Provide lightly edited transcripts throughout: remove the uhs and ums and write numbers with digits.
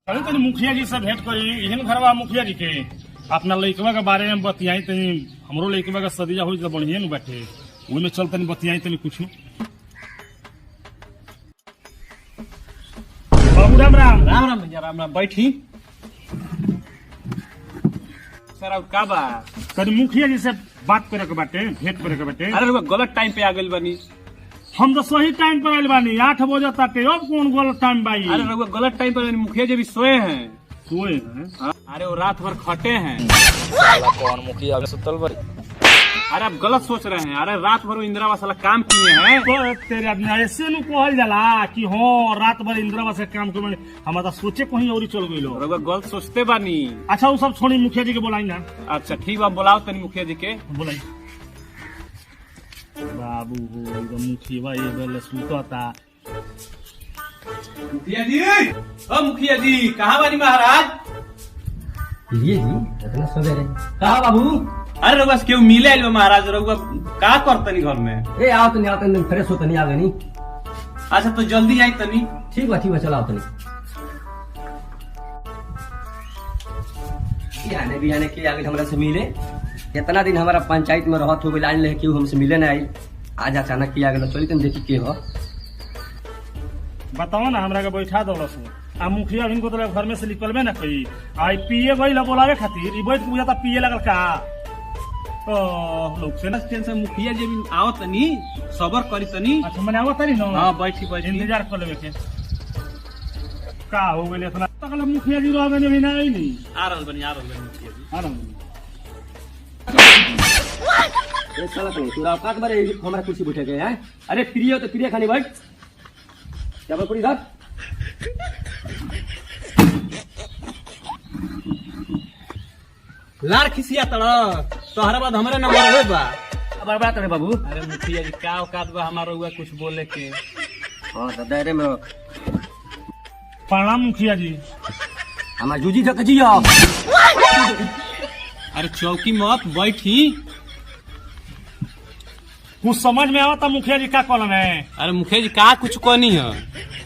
कभी तनी मुखिया जी से भेंट करी इहन घरवा मुखिया जी के अपना लइकवा के बारे में बतियाई तनी हमरो लइकवा का सदिया हुई तो बढ़िया न बैठे ओई में चल तनी बतियाई तनी कुछ बाबू राम राम राम राम भैया राम राम बैठी सर अब का बा तनी मुखिया जी से बात करे के बाटे भेंट करे के बाटे। अरे रुआ गलत टाइम पे आ गइल बनी। हम तो सही टाइम पर आइल बानी 8 बजे तक अब कौन गलत टाइम बाई। अरे रुआ गलत टाइम पर मुखिया जी भी सोए हैं। सोए हैं? अरे वो रात भर खटे हैं। साला कौन मुखिया अभी सुतल बड़ी। अरे आप गलत सोच रहे हैं। अरे रात भर वो इंदिरावास वाला काम किए हैं। तो तेरे आदमी ऐसे नु कहल जाला कि हो रात भर इंदिरावास से काम करे हम तो सोचे कहीं और चल गइलो। रुआ गलत सोचते बानी। अच्छा वो सब छोड़ी मुखिया जी के बोलाई ना। अच्छा ठीक बा बुलाओ तनी मुखिया जी के बोलाई बाबू हो मुखिया ये बेले सुतता। मुखिया जी ओ मुखिया जी कहाँ बानी महाराज। ये जी इतना सवेरे कहा बाबू। अरे रुआ से क्यों मिले आइल बा महाराज। रुआ का करतनी घर में। ए आओ तनी फ्रेश हो तनी आ गनी। अच्छा तो जल्दी आई तनी। ठीक बा चलो आओ तनी। बिहाने के आगे हमरा से मिले इतना दिन हमारा पंचायत में रहत हो गइल आज ले केहू हमसे मिले ना आई। आज अचानक किया गेल चली तनी देखी के हो। बताओ ना हमरा के बैठा दो सो आ मुखिया इनको तो घर में से निकलबे ना कई आई पिए गइल बोलावे खातिर ई बैठ के बुझाता पिए लगल का। तो लोग से टेंशन मुखिया जी भी आओ तनी सबर करी तनी। अच्छा मने आवत नहीं ना। हां बैठी बैठी इंतजार कर लेवे के का हो गइल इतना तकल मुखिया जी रहबे नहीं ना आई नहीं। आ रहल बनी मुखिया जी आ रहल ए साला तू औकात बारे हमारा कुर्सी बैठे गए हैं। अरे प्रिय हो तो प्रिय खानी बैठ क्या बोल पूरी रात। लार खिसिया तड़ा तोहरा बाद हमरे नंबर होए बा। अब बात रे बाबू। अरे मुखिया जी का औकात बा हमारा हुआ कुछ बोले के। हां तो दायरे में प्रणाम मुखिया जी। हमार जूजी तक जियो। अरे चौकी मत बैठी। कुछ समझ में आवता मुखिया जी का कॉलम है। अरे मुखिया जी का कुछ कहनी है।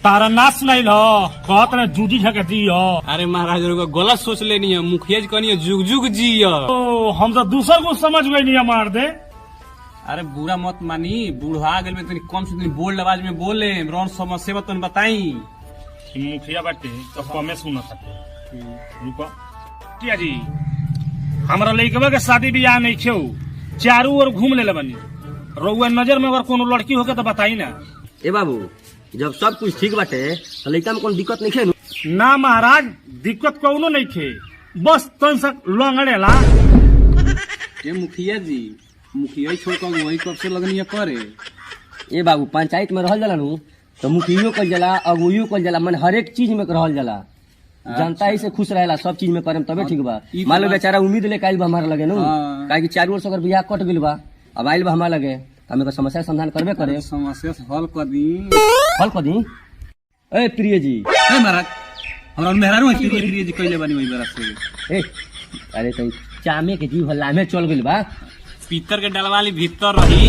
तारा नाच नहीं लो कहत ना जूजी झक जियो। अरे महाराज रुआ गलत सोच लेनी है। मुखिया जी कहनी है जुग जुग जियो। तो हम तो दूसर को समझ गई नहीं मार दे। अरे बुरा मत मानी बूढ़ा गेल में तनी कम से तनी बोल्ड आवाज में बोले रौन समस्या बा तनी बताई। मुखिया बाटे तो कमे सुना था रुको मुखिया जी हमरा लइकवा के शादी बियाह नहीं छौ चारों ओर घूम ले बनी रउआ नजर में अगर कोनो लड़की होके तो बताई ना। ए बाबू जब सब कुछ ठीक बाटे तो लड़का में कोई दिक्कत नहीं है ना महाराज दिक्कत कौनो नहीं थे बस तन सा लंगड़ेला। ये मुखिया जी मुखिया छोड़ कर वही कब से लगनी है करे। ए बाबू पंचायत में रहल जाला नु तो मुखियो कल जाला अगुइयो कल जाला मन हर एक चीज में रहल जाला। जनता ही से खुश रहेला सब चीज में करम तबे ठीक बा। मान लो बेचारा उम्मीद लेके आइल बा हमारा लगे नु काहे कि चारों ओर से अगर बियाह कट गइल बा अब आइल बा हमारा लगे हमें को समस्या समाधान करबे करे। समस्या हल कर दी हल कर दी। ए प्रिय जी ए महाराज हमरा मेहरारू है प्रिय जी कहले बानी वही बार से। ए अरे तई चामे के जीव हल्ला में चल गइल बा। पीतर के डलवाली भीतर रही।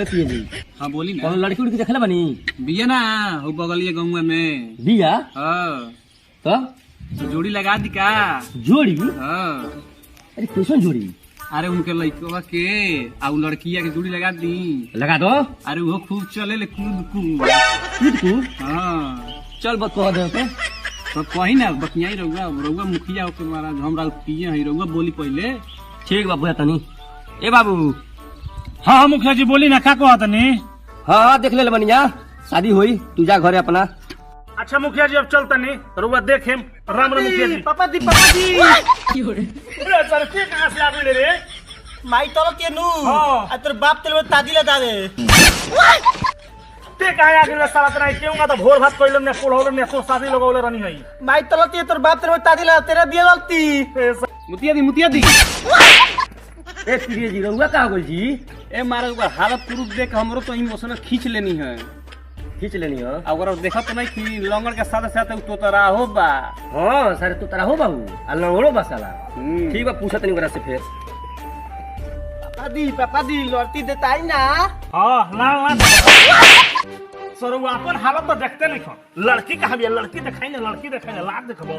ए प्रिय जी हां बोली ना। कौन लड़की उड़की देखले बानी बिया ना हो बगलिए गांव में बिया। हां तो जोड़ी लगा दी का जोड़ी। हां अरे कैसन जोड़ी। अरे उनके लड़कवा के आ उ लड़किया के जोड़ी लगा दी लगा दो। अरे वो खूब चले ले कूद कूद कूद कू हाँ चल बत कह दे पे तो कही ना बकियाई रहुआ रहुआ मुखिया होकर महाराज हमरा पिए है रहुआ बोली पहले। ठीक बा बुआ तनी। ए बाबू हाँ मुखिया जी बोली ना का कहत नहीं। हाँ देख ले बनिया शादी हुई तू जा घरे अपना। अच्छा मुखिया जी अब चलता नहीं रुआ देखे राम राम मुखिया जी। पापा दी सर के कहां से आ गए रे माई तोलो के नु हाँ। आ तोर बाप तेल में तादी लगा दे। ते कहां आ गए साला तना क्यों का तो भोर भात कोइल ने कोड़ौल ने तो शादी लगौले रहनी है। माई तोलो के तोर बाप तेल में तादी लगा तेरा बिया लगती। मुतिया दी ए प्रिय जी रहुआ का बोल जी। ए महाराज हालत पुरुष देख हमरो तो इमोशनल खींच लेनी है। खींच लेनी हो। अगर देखा तो नहीं कि लंगड़ के साथ साथ तो तोरा हो बा। हाँ सारे तू तारा हो बाबू अल्लाह बा साला। ठीक बा पूछत नहीं से फिर। पापा दी लड़ती देता ही ना। हां ना सर वो अपन हालत तो देखते नहीं खन लड़की कहाँ भी लड़की दिखाई ना लाद देखबो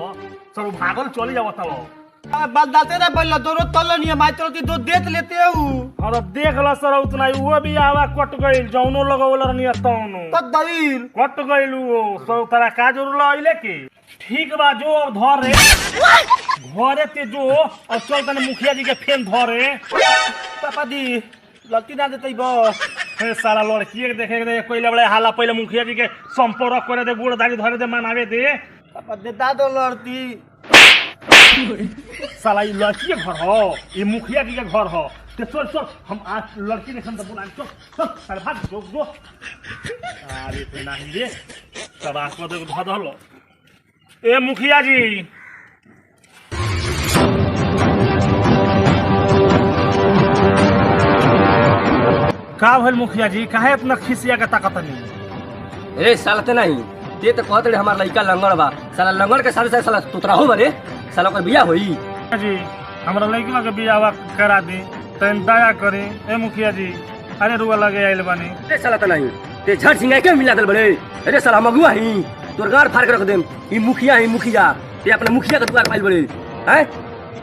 सर भागल चली जाओ तब बात डालते रहे बोल दोनों तल नहीं माई चलती दो देख लेते हो और देख ला सर उतना वो भी आवा कट गई जौनो लगवल नहीं तौनो तो दलील कट गइल वो सर तारा का जरूर लइले के ठीक बा जो अब धर रे घरे ते जो और चल तने मुखिया जी के फेन धरे पापा दी लड़की ना देते बो हे सारा लड़की के देखे के कोइले बड़े हाला पहले मुखिया जी के संपर्क करे दे गोड़ दाढ़ी धरे दे मनावे दे पापा देता दो लड़ती साला ये लड़की के घर हो ये मुखिया जी के घर हो ते चल चल हम आज लड़की देखन तो बुला चल चल सारे भाग जो अरे तो नहीं रे सब आको दे धधल ए मुखिया जी का भइल मुखिया जी काहे इतना खिसिया के ताकत नहीं ए साला ते नहीं ते तो कहत रहे हमार लड़का लंगड़ बा साला लंगड़ के साथ साला तोतरा हो बरे साला ओकर बियाह होई जी हमरा लड़का के बियाह करा दी तन दया करे ए मुखिया जी अरे रुआ लगे आइल बानी ए साला ते नहीं ते झट सिंगाई के मिला दल बड़े अरे साला मगुआ ही तोर गार फाड़ के रख देम ई मुखिया ते अपना मुखिया के दुआर पाइल बड़े हैं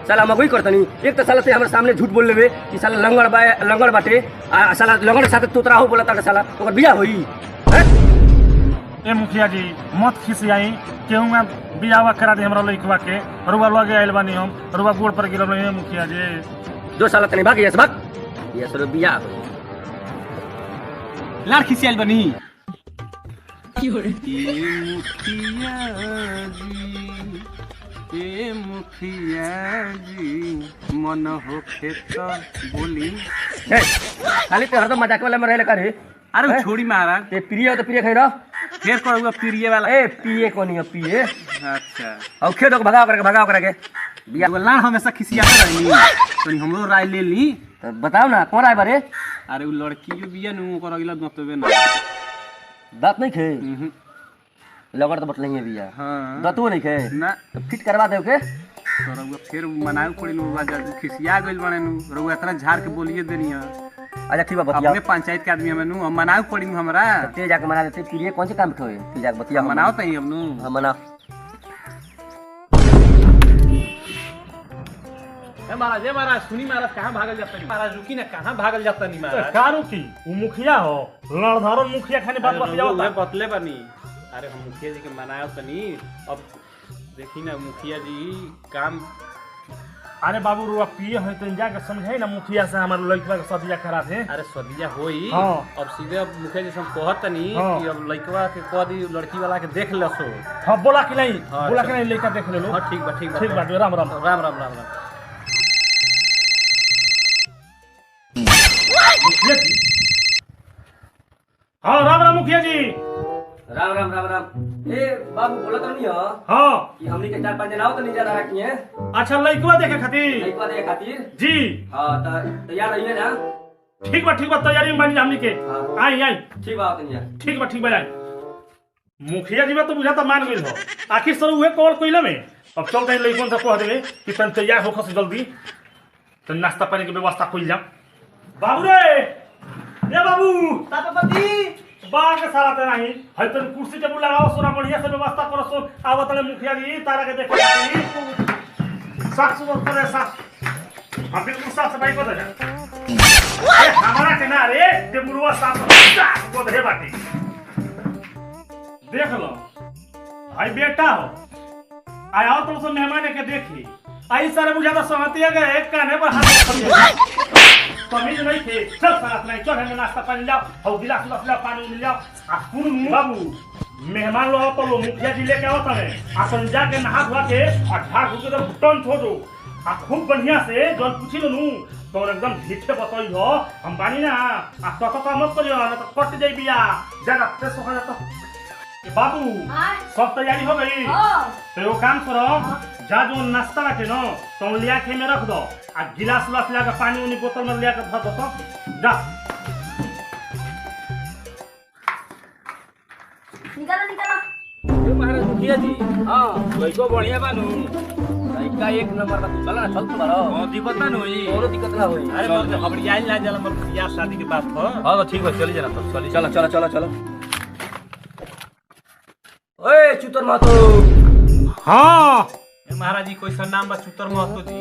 साला मगुई करतनी एक तो साला से हमारे सामने झूठ बोल लेबे कि साला लंगड़ बाटे आ साला लंगड़ के साथ तोतरा हो बोला ता साला ओकर बियाह होई हैं ए मुखिया जी मत खिसियाई केहू में बियाह करा दे हमरा लड़कवा के रुआ लगे आइल बानी हम रुआ गोड़ पर गिरल ए मुखिया जी दो साला तनी भाग ये सब बियाह होई लाड़ खिसियाल बनी मुखिया जी मन हो खेत बोली खाली ते हरदम मजाक वाला में रहले का रे अरे वो छोड़ी महाराज ते प्रिय हो तो प्रिय खाई रह फिर करूँगा प्रिय वाला ए पिए कोनी हो पिए अच्छा और खेत को भगाव करके बियाह लाड़ हमेशा खिसियाते रही तो हमरो राय ले ली तो बताओ ना कौन आए बारे अरे वो लड़की जो बिया नु ओकर अगला दतबे ना दांत नहीं खे लगड़ तो बटलेंगे बिया हां दांतो नहीं खे ना तो फिट करवा दे के रउआ फिर मनाऊ पड़ी नु खिसिया गइल बने नु रउआ इतना झाड़ के बोलिए देनी है अच्छा ठीक बा बतिया अपने पंचायत के आदमी हमें नु हम मनाऊ पड़ी नु हमरा ते जाके मना देते फिर ये कौन से काम खोए तू जाके बतिया मनाओ तई हम नु हां मना ए महाराज सुनी महाराज कहां भागल जाता नहीं महाराज रुकी ना कहां भागल जाता नहीं महाराज कारू की वो मुखिया हो लड़धरन मुखिया खाने बात बतियाओ मैं बतले बनी अरे हम मुखिया जी के मनाओ तनी अब देखी ना मुखिया जी काम अरे बाबू रुआ पिए है तो जाके समझाई ना मुखिया से हमारे लड़का के सदिया करा दे अरे सदिया होई हाँ। अब सीधे अब मुखिया जी से हम कहत तनी हाँ। कि अब लड़कवा के कह दी लड़की वाला के देख लसो हाँ बोला कि नहीं हाँ, बोला कि नहीं लड़का देख ले लो हां ठीक बा ठीक बा राम राम राम राम राम राम मुखिया जी हाँ राम राम मुखिया जी राम राम राम राम ए बाबू बोला तो नहीं हो हाँ कि हमनी के 4-5 दिन आओ तो नहीं जा रहा किए अच्छा लड़कवा देखे खातिर लइकवा दे खातिर जी हां तो तैयार रहिए ना ठीक बा तैयारी में बनी हमनी के हाँ। आई ठीक बा तनिया ठीक बा आई मुखिया जी में तो बुझा तो मान गई हो आखिर सर उहे कॉल कइले में अब चल तनी लइकन से कह देबे कि तन तैयार होखस जल्दी तन नाश्ता पानी के व्यवस्था कइल जा बाबू रे ए बाबू तापापति बाहर के सारा ते नहीं है तन कुर्सी टेबुल लगाओ सोना बढ़िया से व्यवस्था करो सो आवत ले मुखिया जी तारा के देखे साफ सुथरा करे साफ हम बिल्कुल साफ सफाई कर दे हमारा के ना रे टेबुलवा साफ को दे बाटी देख लो भाई बेटा हो आया तो सब मेहमान के देखी आई सारे बुझाता सहमति है एक काने पर हाथ तमीज नहीं थे चल सारा नहीं चल हमें नाश्ता पानी लाओ और गिलास पानी मिल जाओ आ सुन बाबू मेहमान लोग तो लो मुखिया जी लेके आवत है आ संजा के नहा धोआ के और झाड़ फूक के टन छोड़ो आ खूब बढ़िया से जल पूछी लो तो एकदम ढीठे बताई हो हम बानी ना आ तो मत करियो ना तो कट जाई बिया ज्यादा प्रेस हो जाता बाबू सब तैयारी हो गई तो वो काम करो जा जो नाश्ता रखे न तो लिया के में रख दो आ गिलास उलास लिया के पानी उनी बोतल में लिया के धर दो तो जा निकालो ये महाराज मुखिया जी हां लइको बढ़िया बानू लइका एक नंबर का चल ना चल तुम्हारा बहुत दिक्कत ना होई और दिक्कत ना होई अरे खबरिया ना जाला मर बियाह शादी के बात हो हाँ तो ठीक है चली जाना तो चली चलो चलो चलो चलो ओए चुतर महतो। हाँ महाराज जी कोई सा नाम बा चुतर महतो जी।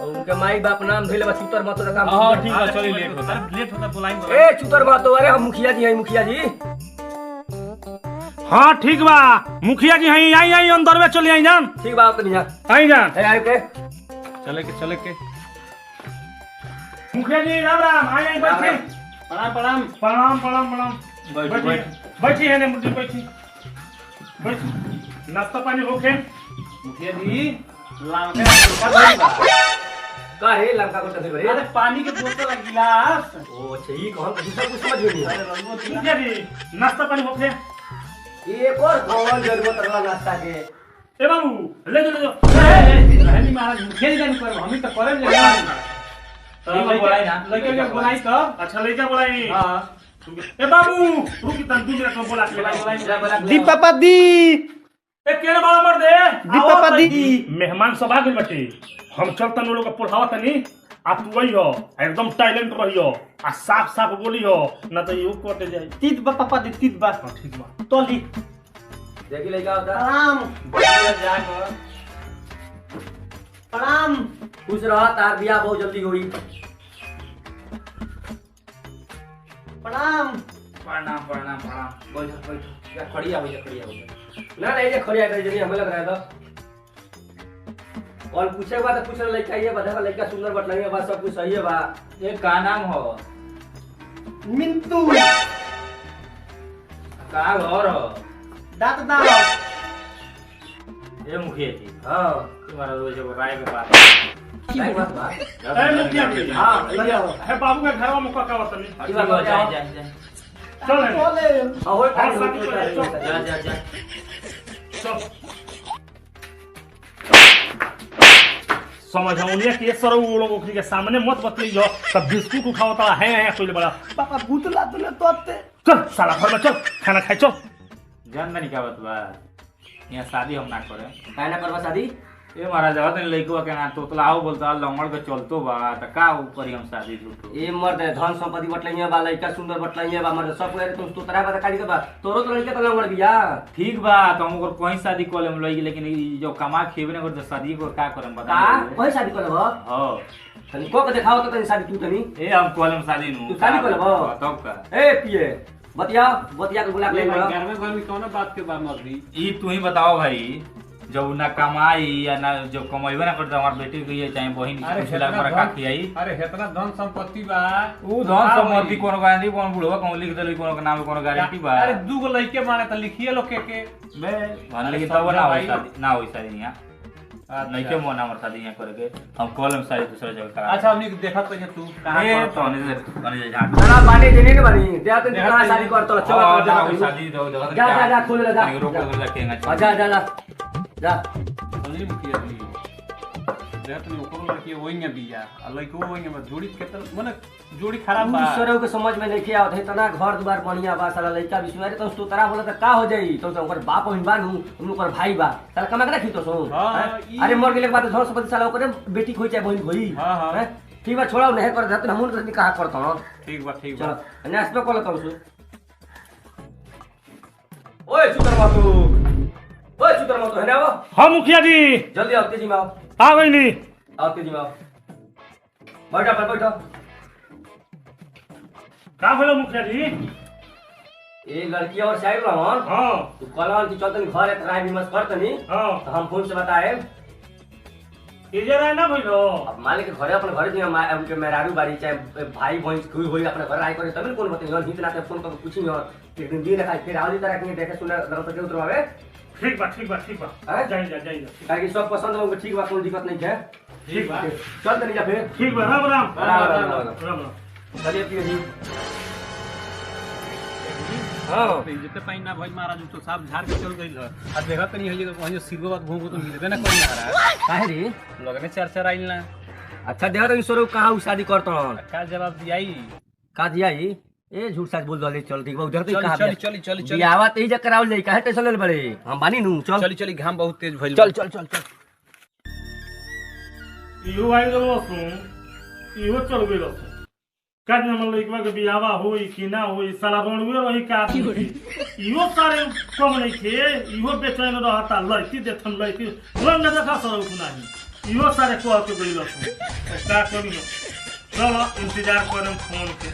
उनके माई बाप नाम धइले बा चुतर महतो का काम। हां ठीक है चलिए लेट होता लेट होता बुलाएंगे। ए चुतर महतो, अरे हम मुखिया जी हैं, मुखिया जी। हाँ ठीक बा मुखिया जी हैं, आई आई अंदर में चली आई जान। ठीक बा तनी जा। आई जान। ए आइ के चले के मुखिया जी राम राम। आई आई बैठे। प्रणाम प्रणाम। प्रणाम प्रणाम प्रणाम। बैठी बैठी है ने मुझे बैठी। बैठी नाश्ता पानी होके। मुखिया जी लांका का भाई बा। का रे लंका को तभी अरे बरे। पानी के बोतल और गिलास। ओ अच्छा ई कहन दूसरा कुछ समझ में नहीं अरे आया। रंगो दिला। मुखिया जी नाश्ता पानी होके। एक और कौन जरूरत रहा नाश्ता के। ए बाबू ले जो रहनी महाराज मुखिया जी नहीं करो, हम ही तो करे ले। लइका बोलाई ना लइका के बोलाई तो। अच्छा लइका बोलाई। हां ए बाबू रुकी तन 2 मिनट में बोला के। दीपापा दी ए केरे बड़ा मर दे। दीपापा दी मेहमान सब आ गइल बाटे। हम चलतन लोग के पुरहावा तनी। आ तू आई हो एकदम टाइलेंट रहियो आ साफ साफ बोलियो ना तो यू कट जाई। तीत बा पापा दी तीत बा हां ठीक बा। तो ली देखी लइका होता। प्रणाम प्रणाम। खुश रह, तार बियाह बहुत जल्दी होई। प्रणाम प्रणाम प्रणाम प्रणाम। बैठ या खड़िया हो जा। ना नहीं जे खड़िया कर जनी हमें लग रहा है तो। और पूछे बा तो पूछ लइका ये बता लइका सुंदर बटलइया बा, सब कुछ सही है बा। ये का नाम हो? मिंटू का घर हो? दात दाव। ये मुखिया जी हां तुम्हारा वो जो राय के बात सही बात बा। ए मुखिया जी। हां लइका है बाबू के घरवा में का तनी। की बात हो जा जाए। जा चल है। बोले हां होय हाँ, जा। चल समझौलिया के सर वो लोग ओकरी के सामने मत बतलियो। तब बिस्कुट उठावता है कोई बड़ा। पापा भूतला तुले तोते। चल साला घर में चल खाना खाए चल। जानना नहीं क्या बात बा? यहाँ शादी हम ना करे। काहे ना करबा शादी। ए महाराज हत लइकवा के ना तोतलाओ बोलता लंगड़ के चलतो बा त का ऊपर हम शादी झूठो। ए मर्द धन संपत्ति बटलइया बा, लइका सुंदर बटलइया बा, मर्द सब कोई तुम तो तरह बता काली के बा। तोरो तो लइका तो लंगड़ बिया। ठीक बा तो हम ओकर कहीं शादी कर लेम लई, लेकिन ई जो कमा खेबे ना कर शादी को का करम बता। का कोई शादी करब। हां तनी को के देखाओ तो तनी शादी तू तनी। ए हम कॉलम शादी नु तू शादी करब? तब का ए पिए बतिया के बुला के ले बड़ा। घर में कौन बात के बा मर्दी। ई तू ही बताओ भाई, जब ना कमाई या ना जो कमाईबे ना करता हमार बेटी के ये चाहे बहिन अरे कुछ लाख का खियाई। अरे इतना धन संपत्ति बा। ऊ धन सम्पत्ति कोनो गारंटी कोनो बुढ़वा कोनो लिख देली कोनो के नाम कोनो गारंटी बा। अरे दू गो लइके माने त लिखिए लो के बे मान लेकिन तब ना होई शादी, ना होई शादी यहाँ नहीं के मोना हमार शादी यहाँ करके हम कॉलम शादी दूसरा जगह करा। अच्छा हमनी के देखत तो तू कहां ए पर तो ने झाट ना बानी देने के बानी दे तनी कहां शादी कर तो चल ना जा होई शादी दो जगह जा खोल ले जा। रोक रोक रखेंगे। जा जा जा जा। समझली मुखिया जी। देखत नहीं ओकरो लड़की वही बिया आ लइको वही बा। जोड़ी केतना माने जोड़ी खराब बा। दूसरों के समझ में नहीं आवत है, इतना घर द्वार बढ़िया बा, साला लइका बिसुआरे तो तो तरह बोला त का हो जाई। तो ओकर बाप हिन बानू, हम ओकर भाई बा, साला कमा के रखी तो सो। हाँ, हैं? अरे मर गेले के बाद धन संपत्ति साला ओकर बेटी खोई चाहे बहिन खोई। हाँ, हाँ। हैं? ठीक बा छोड़ाओ नहीं कर देत हमन के कहा करत हन। ठीक बा चलो नाश्ता कर लेता हूं। ओए चुतर मातू है ना वो। हाँ मुखिया जी जल्दी आओ, तेजी में आओ। आ गई नी। आओ तेजी में आओ। बैठो पर बैठो। का भेलो मुखिया जी? ये लड़की और साइड रहन। हाँ तू कलवन की चलतनी घर एक राय विमर्श करतनी हाँ तो हम फोन से बताए। इजे रहे ना भेलो। अब मान के घरे अपन घर दिया उनके मेहरारू बाड़ी चाहे भाई बहन कोई होई अपने घर आए करे तभी कौन बताइए। हित नाते फोन करके पूछी और एक दिन दिन रखा फिर आवली तरह के देखे सुने दर तक उतरवावे। ठीक बा ठीक बा ठीक बा। हैं? जाई जा जाई जा। ताकि सब पसंद हो ठीक बा, कोई दिक्कत नहीं है। ठीक बा चल तनी जा फिर। ठीक बा। राम राम राम राम। राम राम। चलिए पियो जी। हां जितने पानी ना भाई महाराज तो साहब झाड़ के चल गई है। आ देखत नहीं है वहीं जो सिरगो बात घूम तो मिलबे ना कोई महाराज। काहे रे? लगने चर्चा आइल ना। अच्छा देखा तो स्वरूप कहाँ उ शादी करता हन। का जवाब दियाई। का दिया ही ए झूठ सच बोल दले। चल ठीक बा उधर तो कहां चली बियावा ते ही करावल जाई। काहे टेंशन ले बड़े हम बानी नु। चल चली घाम बहुत तेज भइल। चल चल चल चल। इहो आई गेलो सुन। इहो चल गेलो। का हमर लइकवा के बियावा होई कि ना होई साला रणवे रही का इहो सारे कम नहीं थे इहो बेचैन रहता लड़की देखम लड़की वन न देखा सर नहीं इहो सारे कह के गइल का करियो चलो इंतजार करम फोन के